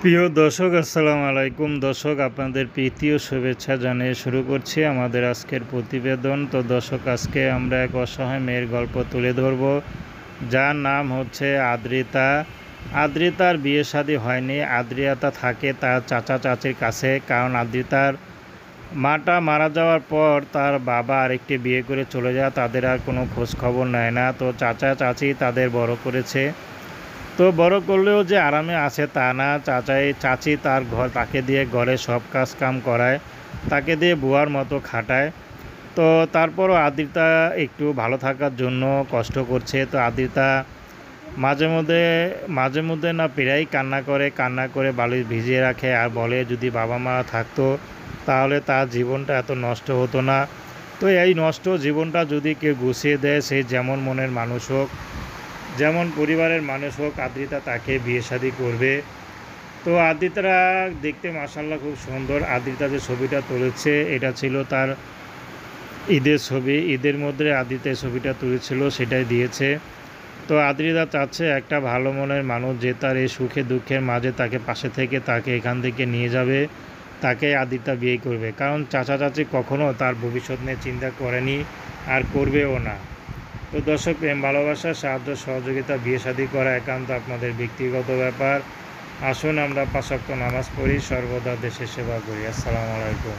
প্রিয় দর্শক আসসালামু আলাইকুম। দর্শক আপনাদের প্রীতি ও শুভেচ্ছা জানিয়ে শুরু করছি আমাদের আজকের প্রতিবেদন। তো দর্শক আজকে আমরা এক অসহায় মেয়ের গল্প তুলে ধরব, যার নাম হচ্ছে আদ্রিতা। আদ্রিতার বিয়ে শাদী হয়নি। আদ্রিতা থাকে তার চাচা চাচির কাছে, কারণ আদ্রিতার মাটা মারা যাওয়ার পর তার বাবা আরেকটি বিয়ে করে চলে যায়, তাদের আর কোনো খোঁজ খবর নেয় না। তো চাচা চাচি তাদের বড় করেছে। তো বড় করলেও যে আরামে আছে তা না। চাচি তাকে দিয়ে ঘরে সব কাজ কাম করায়, তাকে দিয়ে বুয়ার মতো খাটায়। তো তারপরও আদ্রিতা একটু ভালো থাকার জন্য কষ্ট করছে। তো আদ্রিতা মাঝে মধ্যে না প্রায়ই কান্না করে বালিশ ভিজিয়ে রাখে আর বলে যদি বাবা মা থাকতো তাহলে তার জীবনটা এত নষ্ট হতো না। তো এই নষ্ট জীবনটা যদি কেউ গুছিয়ে দেয়, সে যেমন মনের মানুষ হোক, যেমন পরিবারের মানুষ হোক, আদ্রিতা তাকে বিয়ে শাদী করবে। তো আদ্রিতা দেখতে মাশাআল্লাহ খুব সুন্দর। আদ্রিতা যে ছবিটা তুলেছে এটা ছিল তার ঈদের ছবি। ঈদের মধ্যে আদ্রিতা এই ছবিটা তুলেছিল, সেটাই দিয়েছে। তো আদ্রিতা চাচ্ছে একটা ভালো মনের মানুষ যে তার এই সুখে দুঃখের মাঝে তাকে পাশে থেকে তাকে এখান থেকে নিয়ে যাবে, তাকে আদ্রিতা বিয়ে করবে। কারণ চাচা চাচি কখনও তার ভবিষ্যৎ নিয়ে চিন্তা করেনি আর করবেও না। তো দর্শক, প্রেম ভালোবাসা সাহায্য সহযোগিতা বিয়ে শাদী করা একান্ত আপনাদের ব্যক্তিগত ব্যাপার। আসুন আমরা ৫ ওয়াক্ত নামাজ পড়ি, সর্বদা দেশের সেবা করি। আসসালামু আলাইকুম।